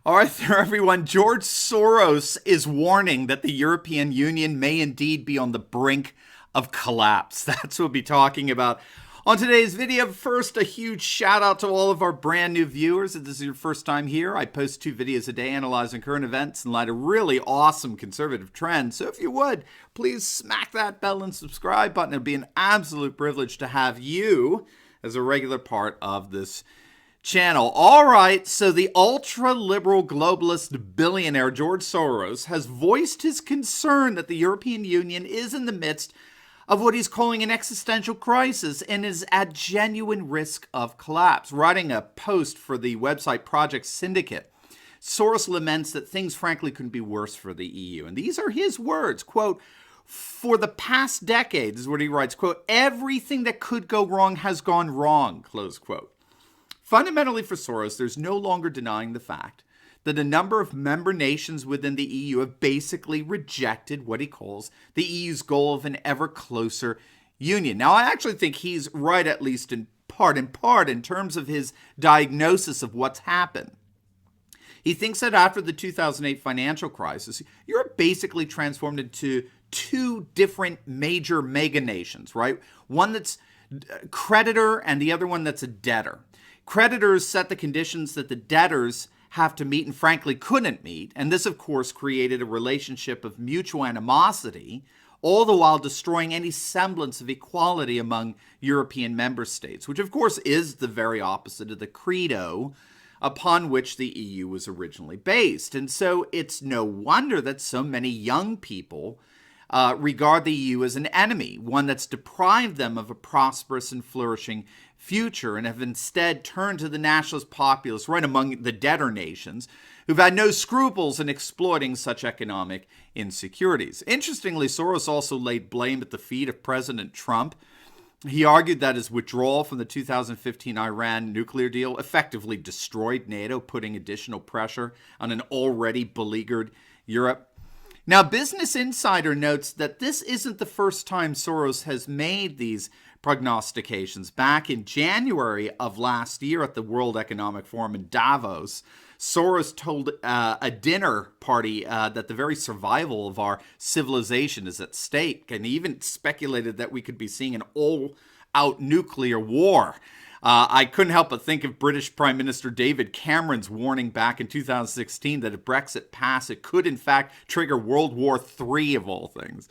All right there, everyone. George Soros is warning that the European Union may indeed be on the brink of collapse. That's what we'll be talking about on today's video. First, a huge shout out to all of our brand new viewers. If this is your first time here, I post 2 videos a day analyzing current events in light of really awesome conservative trends. So if you would, please smack that bell and subscribe button. It'd be an absolute privilege to have you as a regular part of this channel. All right, so the ultra-liberal globalist billionaire George Soros has voiced his concern that the European Union is in the midst of what he's calling an existential crisis and is at genuine risk of collapse. Writing a post for the website Project Syndicate, Soros laments that things frankly couldn't be worse for the EU. And these are his words, quote, "For the past decade," this is what he writes, quote, "everything that could go wrong has gone wrong," close quote. Fundamentally for Soros, there's no longer denying the fact that a number of member nations within the EU have basically rejected what he calls the EU's goal of an ever closer union. Now, I actually think he's right, at least in part, in terms of his diagnosis of what's happened. He thinks that after the 2008 financial crisis, Europe basically transformed into 2 different major mega nations, right? One that's a creditor and the other one that's a debtor. Creditors set the conditions that the debtors have to meet and frankly couldn't meet. And this, of course, created a relationship of mutual animosity, all the while destroying any semblance of equality among European member states, which, of course, is the very opposite of the credo upon which the EU was originally based. And so it's no wonder that so many young people regard the EU as an enemy, one that's deprived them of a prosperous and flourishing future, and have instead turned to the nationalist populists right among the debtor nations who've had no scruples in exploiting such economic insecurities. Interestingly, Soros also laid blame at the feet of President Trump. He argued that his withdrawal from the 2015 Iran nuclear deal effectively destroyed NATO, putting additional pressure on an already beleaguered Europe. Now, Business Insider notes that this isn't the first time Soros has made these prognostications. Back in January of last year at the World Economic Forum in Davos, Soros told a dinner party that the very survival of our civilization is at stake, and even speculated that we could be seeing an all-out nuclear war. I couldn't help but think of British Prime Minister David Cameron's warning back in 2016 that if Brexit passed, it could in fact trigger World War III of all things.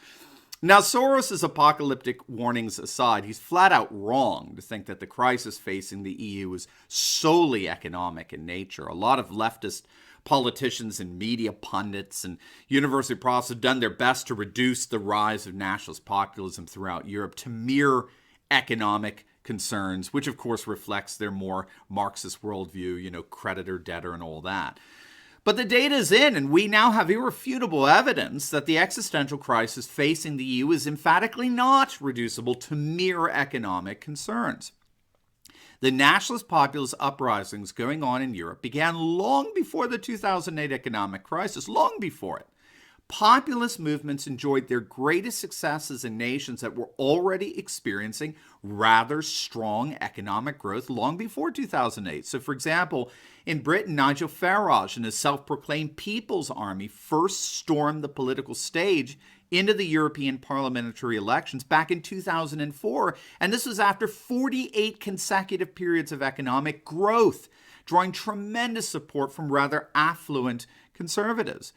Now, Soros' apocalyptic warnings aside, he's flat out wrong to think that the crisis facing the EU is solely economic in nature. A lot of leftist politicians and media pundits and university profs have done their best to reduce the rise of nationalist populism throughout Europe to mere economic concerns, which of course reflects their more Marxist worldview, creditor, debtor, and all that. But the data is in, and we now have irrefutable evidence that the existential crisis facing the EU is emphatically not reducible to mere economic concerns. The nationalist populist uprisings going on in Europe began long before the 2008 economic crisis, long before it. Populist movements enjoyed their greatest successes in nations that were already experiencing rather strong economic growth long before 2008. So, for example, in Britain, Nigel Farage and his self-proclaimed People's Army first stormed the political stage into the European parliamentary elections back in 2004. And this was after 48 consecutive periods of economic growth, drawing tremendous support from rather affluent conservatives.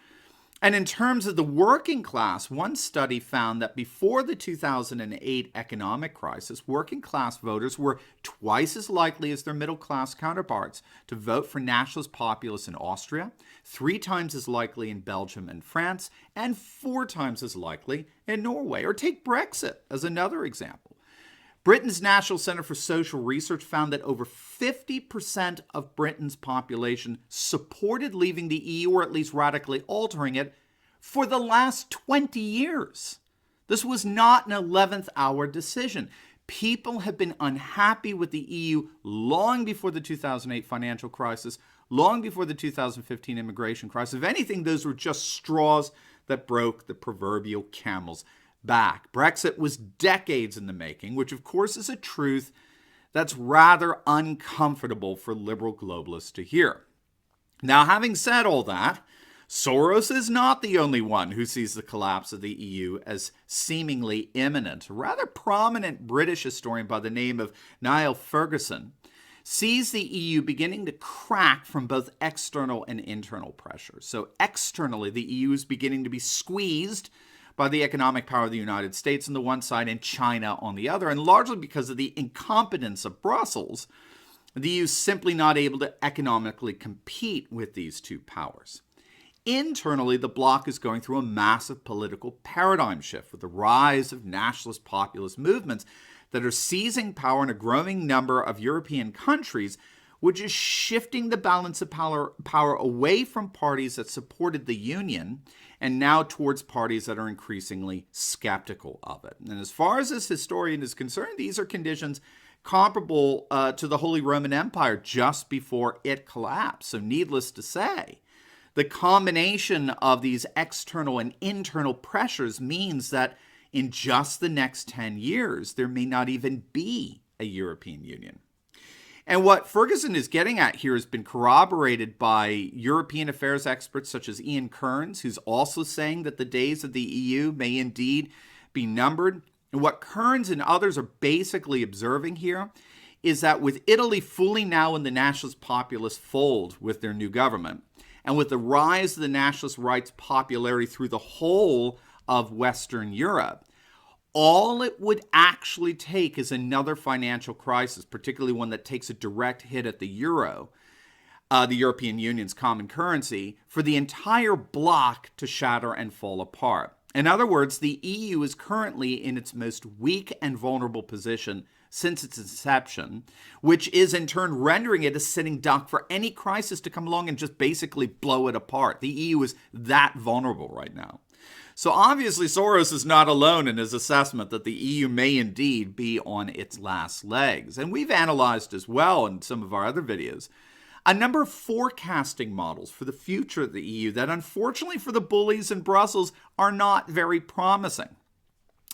And in terms of the working class, one study found that before the 2008 economic crisis, working class voters were twice as likely as their middle class counterparts to vote for nationalist populists in Austria, 3 times as likely in Belgium and France, and 4 times as likely in Norway. Or take Brexit as another example. Britain's National Center for Social Research found that over 50% of Britain's population supported leaving the EU, or at least radically altering it, for the last 20 years. This was not an 11th hour decision. People have been unhappy with the EU long before the 2008 financial crisis, long before the 2015 immigration crisis. If anything, those were just straws that broke the proverbial camel's back. Brexit was decades in the making, which of course is a truth that's rather uncomfortable for liberal globalists to hear. Now, having said all that, Soros is not the only one who sees the collapse of the EU as seemingly imminent. A rather prominent British historian by the name of Niall Ferguson sees the EU beginning to crack from both external and internal pressures. So externally, the EU is beginning to be squeezed by the economic power of the United States on the one side and China on the other, and largely because of the incompetence of Brussels, the EU is simply not able to economically compete with these two powers. Internally, the bloc is going through a massive political paradigm shift with the rise of nationalist populist movements that are seizing power in a growing number of European countries, which is shifting the balance of power away from parties that supported the Union and now towards parties that are increasingly skeptical of it. And as far as this historian is concerned, these are conditions comparable to the Holy Roman Empire just before it collapsed. So needless to say, the combination of these external and internal pressures means that in just the next 10 years, there may not even be a European Union. And what Ferguson is getting at here has been corroborated by European affairs experts such as Ian Kearns, who's also saying that the days of the EU may indeed be numbered. And what Kearns and others are basically observing here is that with Italy fully now in the nationalist populist fold with their new government, and with the rise of the nationalist right's popularity through the whole of Western Europe, all it would actually take is another financial crisis, particularly one that takes a direct hit at the euro, the European Union's common currency, for the entire bloc to shatter and fall apart. In other words, the EU is currently in its most weak and vulnerable position since its inception, which is in turn rendering it a sitting duck for any crisis to come along and just basically blow it apart. The EU is that vulnerable right now. So obviously Soros is not alone in his assessment that the EU may indeed be on its last legs. And we've analyzed as well in some of our other videos a number of forecasting models for the future of the EU that unfortunately for the bullies in Brussels are not very promising.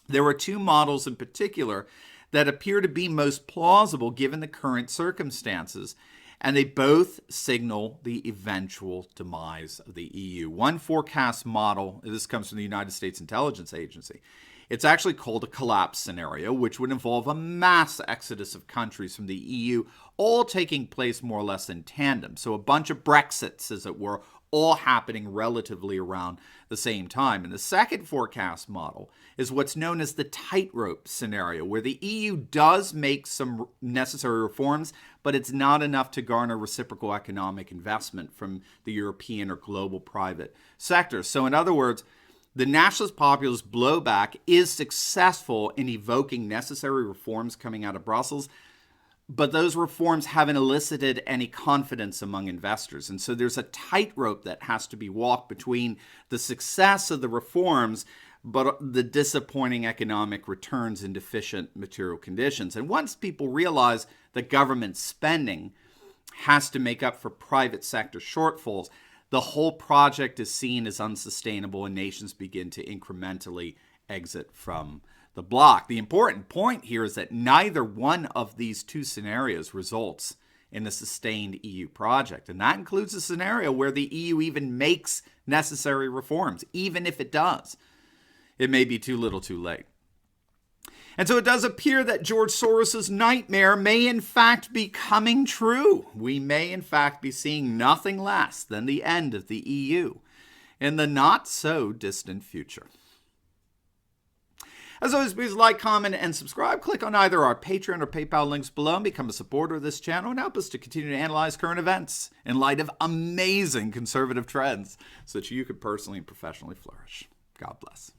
There are two models in particular that appear to be most plausible given the current circumstances, and they both signal the eventual demise of the EU. One forecast model, this comes from the United States Intelligence Agency, it's actually called a collapse scenario, which would involve a mass exodus of countries from the EU, all taking place more or less in tandem. So a bunch of Brexits, as it were, all happening relatively around the same time. And the second forecast model is what's known as the tightrope scenario, where the EU does make some necessary reforms, but it's not enough to garner reciprocal economic investment from the European or global private sector. So in other words, the nationalist populist blowback is successful in evoking necessary reforms coming out of Brussels, but those reforms haven't elicited any confidence among investors. And so there's a tightrope that has to be walked between the success of the reforms, but the disappointing economic returns in deficient material conditions. And once people realize that government spending has to make up for private sector shortfalls, the whole project is seen as unsustainable and nations begin to incrementally exit from the bloc. The important point here is that neither one of these two scenarios results in a sustained EU project. And that includes a scenario where the EU even makes necessary reforms. Even if it does, it may be too little too late. And so it does appear that George Soros' nightmare may in fact be coming true. We may in fact be seeing nothing less than the end of the EU in the not so distant future. As always, please like, comment, and subscribe. Click on either our Patreon or PayPal links below and become a supporter of this channel and help us to continue to analyze current events in light of amazing conservative trends so that you could personally and professionally flourish. God bless.